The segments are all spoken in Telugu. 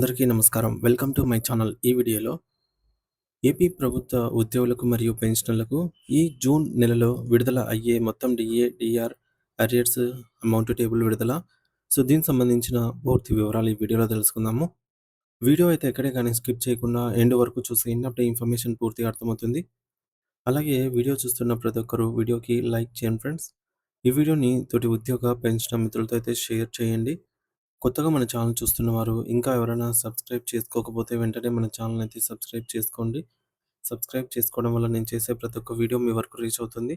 అందరికీ నమస్కారం. Welcome to my channel. ఈ వీడియోలో ఏపీ ప్రభుత్వ ఉద్యోగులకు మరియు పెన్షనర్లకు ఈ జూన్ నెలలో విడుదల అయ్యే మొత్తం DA, DR, arrears amount table విడుదల. దీనికి సంబంధించిన పూర్తి వివరాలు ఈ వీడియోలో తెలుసుకుందాము. వీడియో అయితే ఎక్కడే కానీ స్కిప్ చేయకుండా ఎండ్ వరకు చూసేయండి. అప్పుడే ఇన్ఫర్మేషన్ పూర్తిగా అర్థమవుతుంది. అలాగే వీడియో చూస్తున్న ప్రతి ఒక్కరు వీడియోకి లైక్ చేయండి ఫ్రెండ్స్. ఈ వీడియోని తోటి ఉద్యోగ, పెన్షనర్ మిత్రులతో అయితే షేర్ చేయండి. కొత్తగా మన ఛానల్ చూస్తున్నవారు ఇంకా ఎవరైనా సబ్స్క్రైబ్ చేసుకోకపోతే వెంటనే మన ఛానల్ అయితే సబ్స్క్రైబ్ చేసుకోండి. సబ్స్క్రైబ్ చేసుకోవడం వల్ల నేను చేసే ప్రతి ఒక్క వీడియో మీ వరకు రీచ్ అవుతుంది.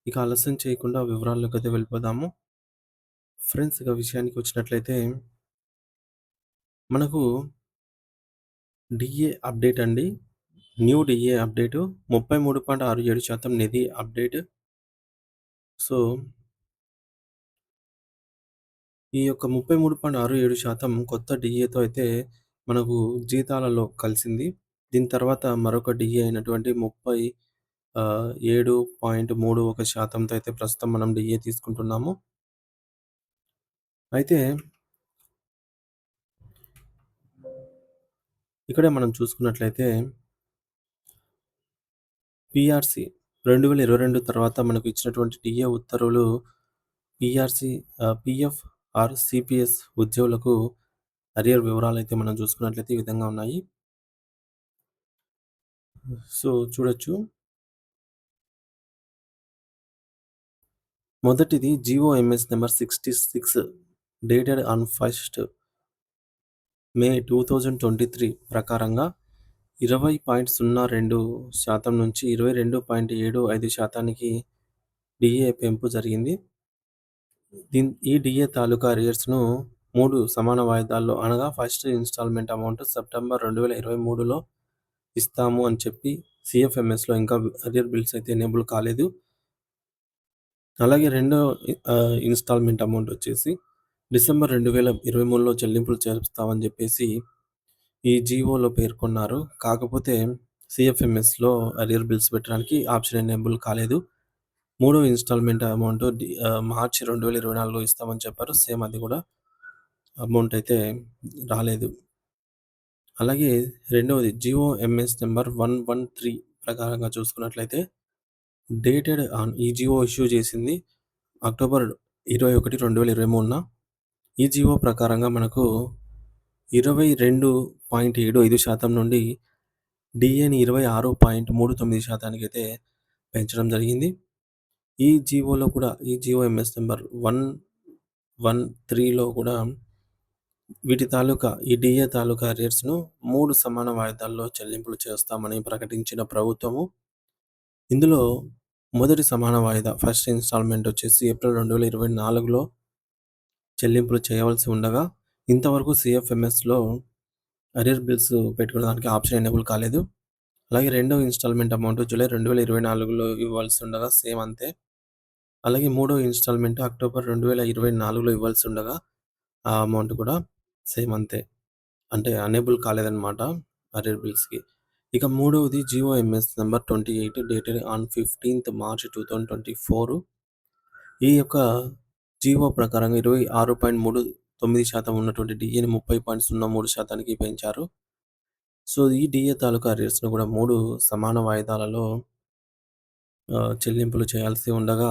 ఇక ఆలస్యం చేయకుండా వివరాల్లోకైతే వెళ్ళిపోదాము. ఫ్రెండ్స్, ఇక విషయానికి వచ్చినట్లయితే మనకు డిఏ అప్డేట్ అండి. న్యూ డిఏ అప్డేటు 33.67% నిధి అప్డేట్. సో ఈ యొక్క 33.67% కొత్త డిఏతో అయితే మనకు జీతాలలో కలిసింది. దీని తర్వాత మరొక డిఏ అయినటువంటి 7.31%తో అయితే ప్రస్తుతం మనం డిఏ తీసుకుంటున్నాము. అయితే ఇక్కడే మనం చూసుకున్నట్లయితే పీఆర్‌సీ 2022 తర్వాత మనకు ఇచ్చినటువంటి డిఏ ఉత్తర్వులు పీఆర్‌సీ పీఎఫ్ ఆర్ సీపీఎస్ ఉద్యోగులకు అరియర్ వివరాలైతే మనం చూసుకున్నట్లయితే ఈ విధంగా ఉన్నాయి. చూడొచ్చు. మొదటిది GOMs number 66 dated on 1st మే 2023 ప్రకారంగా 20.02% నుంచి 22.75%కి డిఏ పెంపు జరిగింది. ఈ డిఏ తాలూకా అరియర్స్‌ను 3 సమాన వాయిదాల్లో అనగా ఫస్ట్ ఇన్‌స్టాల్‌మెంట్ అమౌంట్ సెప్టెంబర్ 2023లో ఇస్తాము అని చెప్పి సీఎఫ్ఎంఎస్‌లో ఇంకా అరియర్ బిల్స్ అయితే ఎనేబుల్ కాలేదు. అలాగే రెండో ఇన్‌స్టాల్‌మెంట్ అమౌంట్ వచ్చేసి డిసెంబర్ 2023లో చెల్లింపులు చేస్తామని చెప్పేసి ఈ జీవోలో పేర్కొన్నారు. కాకపోతే సీఎఫ్ఎంఎస్‌లో అరియర్ బిల్స్ పెట్టడానికి ఆప్షన్ ఎనేబుల్ కాలేదు. మూడో ఇన్‌స్టాల్‌మెంట్ అమౌంట్ మార్చి 2024లో ఇస్తామని చెప్పారు. సేమ్ అది కూడా అమౌంట్ అయితే రాలేదు. అలాగే రెండవది జీఓఎంఎస్ నెంబర్ 113 ప్రకారంగా చూసుకున్నట్లయితే డేటెడ్ ఆన్ ఈ జీవో ఇష్యూ చేసింది అక్టోబర్ 21, 2023న. ఈ జీవో ప్రకారంగా మనకు 22.75% నుండి డిఏని 26.39%కి అయితే పెంచడం జరిగింది. ఈ జీవోలో కూడా ఈ జీఓఎంఎస్ నెంబర్ 113లో కూడా వీటి తాలూకా ఈ డిఏ తాలూకా అరియర్స్‌ను 3 సమాన వాయిదాల్లో చెల్లింపులు చేస్తామని ప్రకటించిన ప్రభుత్వము. ఇందులో మొదటి సమాన వాయిదా ఫస్ట్ ఇన్‌స్టాల్‌మెంట్ వచ్చేసి ఏప్రిల్ 2024లో చెల్లింపులు చేయవలసి ఉండగా ఇంతవరకు సీఎఫ్ఎంఎస్‌లో అరియర్ బిల్స్ పెట్టుకోవడానికి ఆప్షన్ ఎనేబుల్ కాలేదు. అలాగే రెండో ఇన్‌స్టాల్‌మెంట్ అమౌంట్ జూలై 2024లో ఇవ్వాల్సి ఉండగా సేమ్ అంతే. అలాగే మూడో ఇన్‌స్టాల్‌మెంట్ అక్టోబర్ 2024లో ఇవ్వాల్సి ఉండగా ఆ అమౌంట్ కూడా సేమ్ అంతే. అంటే ఎనేబుల్ కాలేదన్నమాట అరియర్ బిల్స్‌కి. ఇక మూడవది GOMs number 28 dated on 15th March 2024. ఈ యొక్క జీవో ప్రకారంగా 26.39% ఉన్నటువంటి డిఏని 30.03%కి పెంచారు. ఈ డిఏ తాలూకా అరియర్స్‌ను కూడా 3 సమాన వాయిదాలలో చెల్లింపులు చేయాల్సి ఉండగా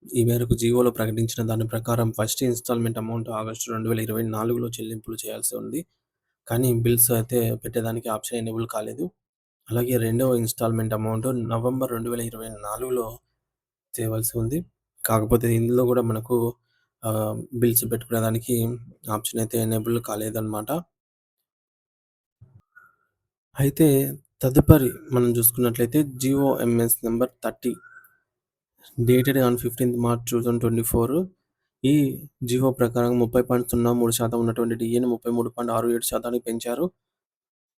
ఈ మేరకు జీవోలో ప్రకటించిన దాని ప్రకారం ఫస్ట్ ఇన్‌స్టాల్‌మెంట్ అమౌంట్ ఆగస్టు 2024లో చెల్లింపులు చేయాల్సి ఉంది. కానీ బిల్స్ అయితే పెట్టేదానికి ఆప్షన్ ఎనేబుల్ కాలేదు. అలాగే రెండవ ఇన్‌స్టాల్‌మెంట్ అమౌంట్ నవంబర్ 2024లో చేయవలసి ఉంది. కాకపోతే ఇందులో కూడా మనకు బిల్స్ పెట్టుకునేదానికి ఆప్షన్ అయితే ఎనేబుల్ కాలేదన్నమాట. అయితే తదుపరి మనం చూసుకున్నట్లయితే GOMs number 30 dated on 15th March 2024. ఈ జీవో ప్రకారం 30.03% ఉన్నటువంటి డిఏని 33.67%కి పెంచారు.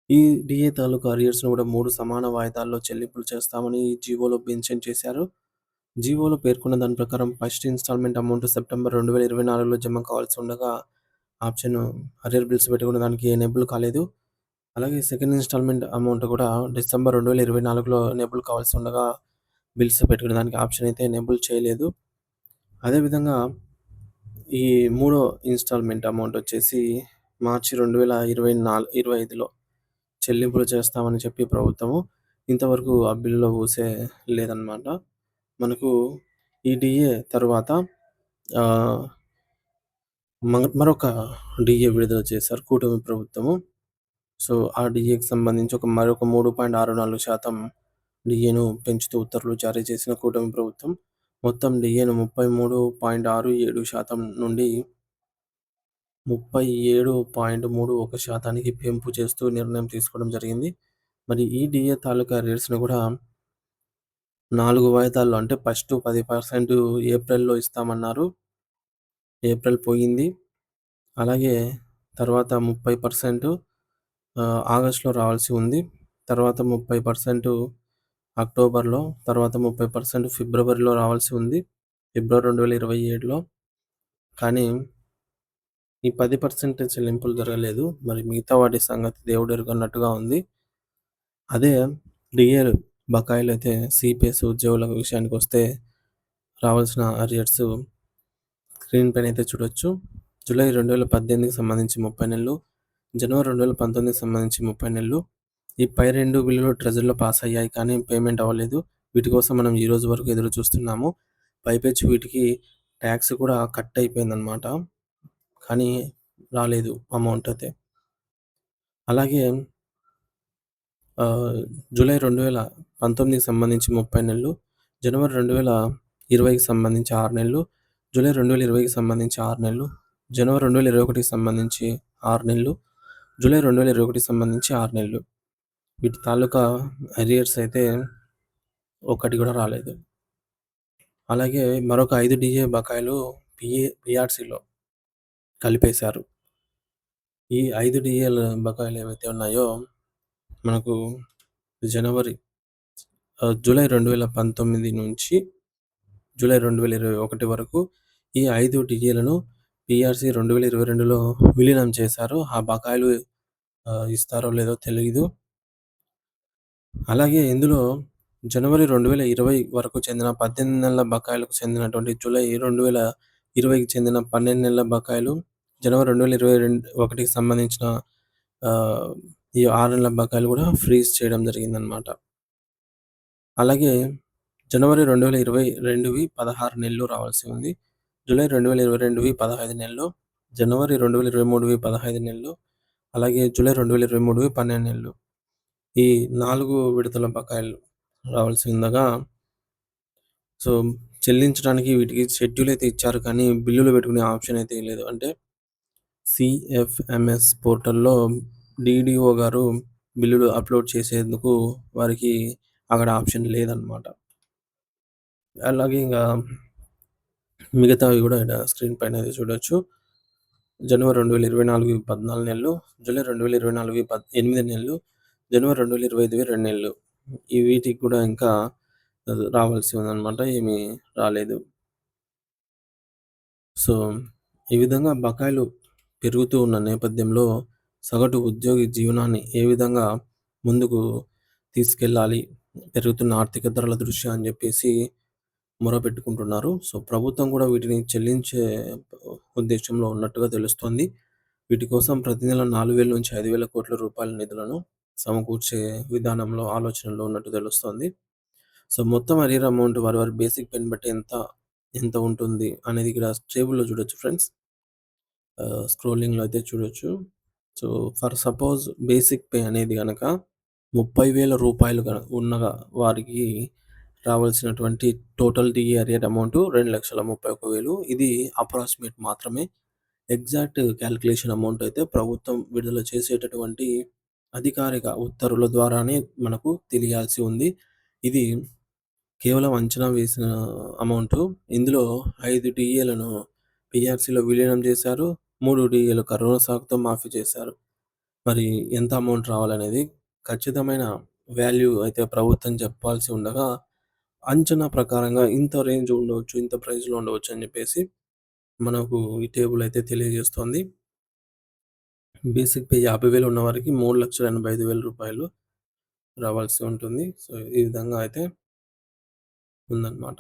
ఈ డిఏ తాలూకా అరియర్స్‌ను కూడా 3 సమాన వాయిదాల్లో చెల్లింపులు చేస్తామని ఈ జీవోలో మెన్షన్ చేశారు. జీవోలో పేర్కొన్న దాని ప్రకారం ఫస్ట్ ఇన్‌స్టాల్‌మెంట్ అమౌంట్ సెప్టెంబర్ 2024లో జమ కావాల్సి ఉండగా ఆప్షన్ అరియర్ బిల్స్ పెట్టుకునే దానికి ఎనేబుల్ కాలేదు. అలాగే సెకండ్ ఇన్‌స్టాల్‌మెంట్ అమౌంట్ కూడా డిసెంబర్ 2024లో ఎనేబుల్ కావాల్సి ఉండగా బిల్స్ పెట్టుకునే దానికి ఆప్షన్ అయితే ఎనేబుల్ చేయలేదు. అదేవిధంగా ఈ మూడో ఇన్‌స్టాల్‌మెంట్ అమౌంట్ వచ్చేసి మార్చి 2025లో చెల్లింపులు చేస్తామని చెప్పి ప్రభుత్వము ఇంతవరకు ఆ బిల్లులో ఊసే లేదనమాట. మనకు ఈ డీఏ తరువాత ఆహ్, మరొక డీఏ విడుదల చేశారు కూటమి ప్రభుత్వము. సో, ఆ డీఏకి సంబంధించి మరొక 3.64% డీఏను పెంచుతూ ఉత్తర్వులు జారీ చేసిన కూటమి ప్రభుత్వం మొత్తం డీఏను 33.67% నుండి 37.31% పెంపు చేస్తూ నిర్ణయం తీసుకోవడం జరిగింది. మరి ఈ డీఏ తాలూకా రేట్స్‌ని కూడా 4 వాయిదాల్లో అంటే ఫస్టు 10% ఏప్రిల్‌లో ఇస్తామన్నారు. ఏప్రిల్ పోయింది. అలాగే తర్వాత 30% ఆగస్ట్‌లో రావాల్సి ఉంది. తర్వాత 30% అక్టోబర్‌లో, తర్వాత 30% ఫిబ్రవరిలో రావాల్సి ఉంది. ఫిబ్రవరి 2027లో. కానీ ఈ 10% చెల్లింపులు జరగలేదు. మరి మిగతా వాటి సంగతి దేవుడెరుగన్నట్టుగా ఉంది. అదే డీఏలు బకాయిలైతే సీపీఎస్ ఉద్యోగుల విషయానికొస్తే రావాల్సిన అరియర్స్ స్క్రీన్ పైనైతే చూడొచ్చు. జూలై 2018కి సంబంధించి 30 నెలలు, జనవరి 2019కి సంబంధించి 30 నెలలు. ఈ పై 2 బిల్లులు ట్రెజరీలో పాస్ అయ్యాయి కానీ పేమెంట్ అవ్వలేదు. వీటి కోసం మనం ఈ రోజు వరకు ఎదురు చూస్తున్నాము. పైపెచ్చు వీటికి టాక్స్ కూడా కట్ అయిపోయిందనమాట. కానీ రాలేదు అమౌంట్ అయితే. అలాగే జూలై 2019కి సంబంధించి 30 నెలలు, జనవరి 2020కి సంబంధించి 6 నెలలు, జూలై 2020కి సంబంధించి 6 నెలలు, జనవరి 2021కి సంబంధించి 6 నెలలు, జూలై 2021కి సంబంధించి 6 నెలలు. వీటి తాలూకా అరియర్స్ అయితే ఒక్కటి కూడా రాలేదు. అలాగే మరొక 5 డీఏ బకాయిలు పీఆర్సీలో కలిపేశారు. ఈ 5 డీఏల బకాయిలు ఏవైతే ఉన్నాయో మనకు జూలై 2019 నుంచి జూలై 2021 వరకు ఈ 5 డీఏలను పీఆర్సీ 2022లో విలీనం చేశారు. ఆ బకాయిలు ఇస్తారో లేదో తెలీదు. అలాగే ఇందులో జనవరి 2020 వరకు చెందిన 18 నెలల బకాయిలకు చెందినటువంటి జూలై 2020కి చెందిన 12 నెలల బకాయిలు, జనవరి 2021కి సంబంధించిన ఈ 6 నెలల బకాయిలు కూడా ఫ్రీజ్ చేయడం జరిగిందనమాట. అలాగే జనవరి 2022వి 16 నెలలు రావాల్సి ఉంది. జూలై 2022వి 15 నెలలు, జనవరి 2023వి 15 నెలలు, అలాగే జూలై 2023వి 12 నెలలు. ఈ 4 విడతల బకాయిలు రావాల్సి ఉండగా సో, చెల్లించడానికి వీటికి షెడ్యూల్ అయితే ఇచ్చారు కానీ బిల్లులు పెట్టుకునే ఆప్షన్ అయితే లేదు. అంటే సీఎఫ్ఎంఎస్ పోర్టల్‌లో డీడీఓ గారు బిల్లులు అప్‌లోడ్ చేసేందుకు వారికి అక్కడ ఆప్షన్ లేదనమాట. అలాగే ఇంగా మిగతావి కూడా ఈడ స్క్రీన్ పైన అయితే చూడొచ్చు. జనవరి 2024వి 14 నెలలు, జూలై 2024వి 8 నెలలు, జనవరి 2025వి 2 నెలలు. వీటికి కూడా ఇంకా రావాల్సి ఉందనమాట. ఏమీ రాలేదు. సో, ఈ విధంగా బకాయిలు పెరుగుతూ ఉన్న నేపథ్యంలో సగటు ఉద్యోగి జీవనాన్ని ఏ విధంగా ముందుకు తీసుకెళ్ళాలి, పెరుగుతున్న ఆర్థిక ధరల దృష్ట్యా అని చెప్పేసి మొరపెట్టుకుంటున్నారు. సో, ప్రభుత్వం కూడా వీటిని చెల్లించే ఉద్దేశంలో ఉన్నట్టుగా తెలుస్తోంది. వీటి కోసం ప్రతి నెల 4,000-5,000 కోట్ల రూపాయల నిధులను సమకూర్చే విధానంలో ఆలోచనలో ఉన్నట్టు తెలుస్తోంది. సో, మొత్తం అరియర్ అమౌంట్ వారి బేసిక్ పేని బట్టి ఎంత ఉంటుంది అనేది ఇక్కడ టేబుల్‌లో చూడొచ్చు ఫ్రెండ్స్. స్క్రోలింగ్‌లో అయితే చూడొచ్చు. So, for suppose basic pay అనేది గనక రూ. 30,000 ఉన్న వారికి రావాల్సినటువంటి టోటల్ డీఏ అరియర్ అమౌంట్ 2,31,1,000. ఇది అప్రాక్సిమేట్ మాత్రమే. ఎగ్జాక్ట్ క్యాలిక్యులేషన్ అమౌంట్ అయితే ప్రభుత్వం విడుదల చేసేటటువంటి అధికారిక ఉత్తర్వుల ద్వారానే మనకు తెలియాల్సి ఉంది. ఇది కేవలం అంచనా వేసిన అమౌంటు. ఇందులో 5 డీఏలను పీఆర్సీలో విలీనం చేశారు. 3 డీఏలు కరోనా సాకుతో మాఫీ చేశారు. మరి ఎంత అమౌంట్ రావాలనేది ఖచ్చితమైన వాల్యూ అయితే ప్రభుత్వం చెప్పాల్సి ఉండగా, అంచనా ప్రకారంగా ఇంత రేంజ్ ఉండవచ్చు, ఇంత ప్రైస్‌లో ఉండవచ్చు అని చెప్పేసి మనకు ఈ టేబుల్ అయితే తెలియజేస్తోంది. బేసిక్ పే 50,000 ఉన్నవారికి రూ. 3,85,000 రావాల్సి ఉంటుంది. సో, ఈ విధంగా అయితే ఉందన్నమాట.